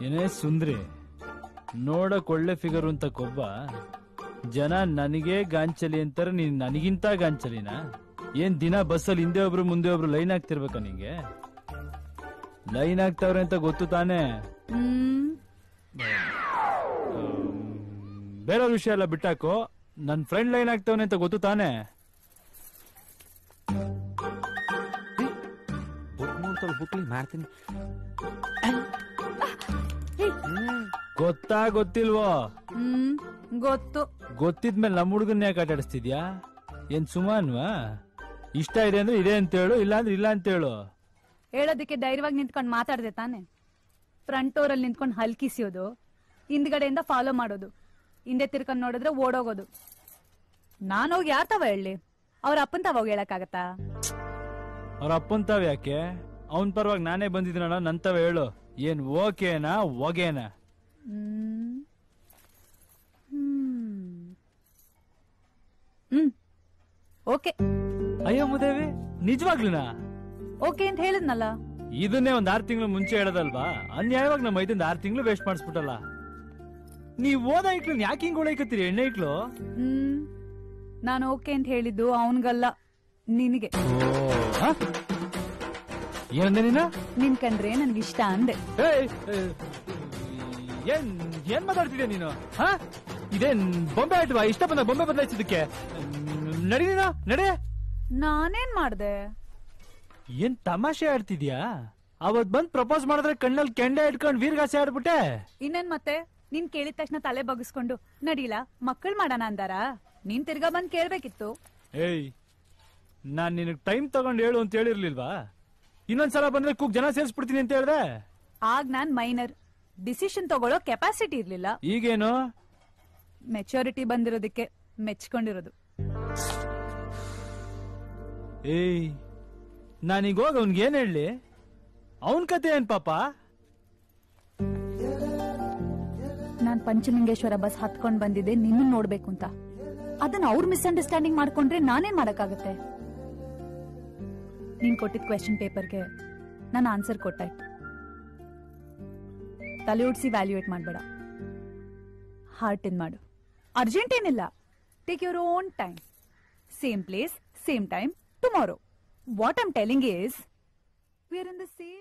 ಏನೇ ಸುಂದ್ರಿ, ನೋಡಕ್ ಒಳ್ಳೆ ಫಿಗರ್ ಅಂತ ಕೊಬ್ಬ, ಜನ ನನಗೆ ಗಾಂಚಲಿ ಅಂತಾರೆ, ನೀನ್ ನನಗಿಂತ ಗಾಂಚಲಿನ? ಏನ್ ದಿನ ಬಸ್ಸಲ್ಲಿ ಹಿಂದೆ ಒಬ್ರು ಮುಂದೆ ಒಬ್ರು ಲೈನ್ ಆಗ್ತಿರ್ಬೇಕಾ ನಿಂಗೆ? ಲೈನ್ ಆಗ್ತಾವ್ರೆ ಅಂತ ಗೊತ್ತು ತಾನೇ? ಬೇರೆ ವಿಷಯ ಎಲ್ಲ ಬಿಟ್ಟಾಕು, ನನ್ ಫ್ರೆಂಡ್ ಲೈನ್ ಆಗ್ತಾವನೆ ಅಂತ ಗೊತ್ತು ತಾನೇ? ಮಾಡ್ತೀನಿ. ಗೊತ್ತಾ ಗೊತ್ತಿಲ್ವೋ? ಗೊತ್ತು. ಗೊತ್ತಿದ್ಮೇಲೆ ನಮ್ಮ ಹುಡುಗನ್ನ ಯಾಕೆ ಆಟಾಡಿಸ್ತಿದ್ಯಾ? ಏನ್ ಸುಮಾನ್ವಾ? ಇಷ್ಟ ಇದೆ ಅಂದ್ರೆ ಇದೆ ಅಂತ ಹೇಳು, ಇಲ್ಲ ಅಂದ್ರೆ ಇಲ್ಲ ಅಂತ ಹೇಳು. ಹೇಳೋದಕ್ಕೆ ಧೈರ್ಯವಾಗಿ ನಿಂತ್ಕೊಂಡು ಮಾತಾಡ್ದೆ ತಾನೆ? ಫ್ರಂಟ್ ಡೋರಲ್ಲಿ ನಿಂತ್ಕೊಂಡು ಹಲ್ಕಿಸಿಯೋದು, ಹಿಂದ್ಗಡೆಯಿಂದ ಫಾಲೋ ಮಾಡೋದು, ಹಿಂದೆ ತಿರ್ಕೊಂಡ್ ನೋಡಿದ್ರೆ ಓಡೋಗೋದು. ನಾನೋಗಿ ಯಾರ್ ತಾವ ಹೇಳಿ? ಅವ್ರ ಅಪ್ಪನ್ ತಾವ ಹೋಗಿ ಹೇಳಕ್ಕಾಗತ್ತಾ? ಅವ್ರ ಅಪ್ಪನ್ ತಾವ್ ಯಾಕೆ? ಅವನ್ ಪರವಾಗಿ ನಾನೇ ಬಂದಿದ್ದೀನಣ್ಣ, ನಂತವ ಹೇಳು. ಏನ್ ಓಕೆನಾ ಒಗೆನಾ? ಓಕೆ. ಅಯ್ಯೋ ಮುದೇವಿ, ನಿಜವಾಗ್ಲೂನಾ? ಓಕೆ ಅಂತ ಹೇಳಿದ್ನಲ್ಲ. ಇದನ್ನೇ ಒಂದ್ 6 ತಿಂಗಳು ಮುಂಚೆ ಹೇಳದಲ್ವಾ? ಅನ್ಯಾಯವಾಗಿ ನಮ್ಮ 6 ತಿಂಗಳು ವೇಸ್ಟ್ ಮಾಡಿಸ್ಬಿಟ್ಟಲ್ಲ. ನೀವ್ ಓದ ಇಟ್ಲು ಯಾಕೆ ಹಿಂಗ್ ಉಳೈಕತ್ತೀರಿ ಎಣ್ಣೆ ಇಟ್ಲು? ನಾನು ಓಕೆ ಅಂತ ಹೇಳಿದ್ದು ಅವನ್ಗಲ್ಲ, ನಿನಗೆ. ಏನಂದೆ ನೀನು? ನಿನ್ ಕಂಡ್ರೆ ನನ್ಗಿಷ್ಟ ಅಂದೆ. ಏನ್ ಮಾತಾಡ್ತಿದ್ಯಾ ನೀನು? ಇದೇನ್ ಬೊಂಬೆ ಆಯ್ತವಾ? ಇಷ್ಟ ಬಂದ ಬೊಂಬೆ ಬದಲಾಯಿಸಿದಕ್ಕೆ ನಡಿ ನೀನು, ನಡೆ. ನಾನೇನ್ ಮಾಡ್ದೆ? ಏನ್ ತಮಾಷೆ ಆಡ್ತಿದ್ಯಾ? ಅವತ್ ಬಂದ್ ಪ್ರಪೋಸ್ ಮಾಡಿದ್ರೆ ಕಣ್ಣಲ್ಲಿ ಕೆಂಡೆ ಇಟ್ಕೊಂಡ್ ವೀರ್ಗಾಸೆ ಆಡ್ಬಿಟ್ಟೆ. ಇನ್ನೇನ್ ಮತ್ತೆ? ನೀನ್ ಕೇಳಿದ ತಕ್ಷಣ ತಲೆ ಬಗ್ಗಿಸ್ಕೊಂಡು ನಡೀಲಾ ಮಕ್ಕಳು ಮಾಡೋಣ ಅಂದಾರ? ನೀನ್ ತಿರ್ಗಾ ಬಂದ್ ಕೇಳ್ಬೇಕಿತ್ತು. ಏಯ್, ನಾನ್ ನಿನಗ್ ಟೈಮ್ ತಗೊಂಡ್ ಹೇಳು ಅಂತ ಹೇಳಿರ್ಲಿಲ್ವಾ? ಇನ್ನೊಂದ್ಸಲ ಬಂದ್ರೆ ಕೂಗ್ ಜನ ಸೇರ್ಸ್ಬಿಡ್ತೀನಿ ಅಂತ ಹೇಳ್ದೆ. ಆಗ ನಾನ್ ಮೈನರ್, ಡಿಸಿಷನ್ ತಗೊಳ್ಳೋ ಕೆಪಾಸಿಟಿ ಇರ್ಲಿಲ್ಲ. ಈಗೇನು? ಮೆಚುರಿಟಿ ಬಂದಿರೋದಕ್ಕೆ ಮೆಚ್ಕೊಂಡಿರೋದು. ಏಯ್, ನಾನೀಗ ಹೋಗ ಅವ್ನ್ಗೆ ಏನ್ ಹೇಳಿ? ಅವನ್ ಕತೆ ಏನ್ ಪಾಪ? ನಾನ್ ಪಂಚಲಿಂಗೇಶ್ವರ ಬಸ್ ಹತ್ಕೊಂಡ್ ಬಂದಿದ್ದೆ ನಿನ್ನ ನೋಡ್ಬೇಕು ಅಂತ. ಅದನ್ನ ಅವ್ರ ಮಿಸ್ಅಂಡರ್ಸ್ಟ್ಯಾಂಡಿಂಗ್ ಮಾಡ್ಕೊಂಡ್ರೆ ನಾನೇನ್ ಮಾಡಕ್ಕಾಗತ್ತೆ? ನೀನ್ ಕೊಟ್ಟಿದ್ ಕ್ವೆಶ್ಚನ್ ಪೇಪರ್ಗೆ ನಾನು ಆನ್ಸರ್ ಕೊಟ್ಟಾಯ್ತು. ತಲೆ ಉಡ್ಸಿ ವ್ಯಾಲ್ಯೂಯೇಟ್ ಮಾಡ್ಬೇಡ, ಹಾರ್ಟ್ ಇನ್ ಮಾಡು. ಅರ್ಜೆಂಟ್ ಏನಿಲ್ಲ, take your own time. Same place, same time, tomorrow. What I'm telling is, we are in the same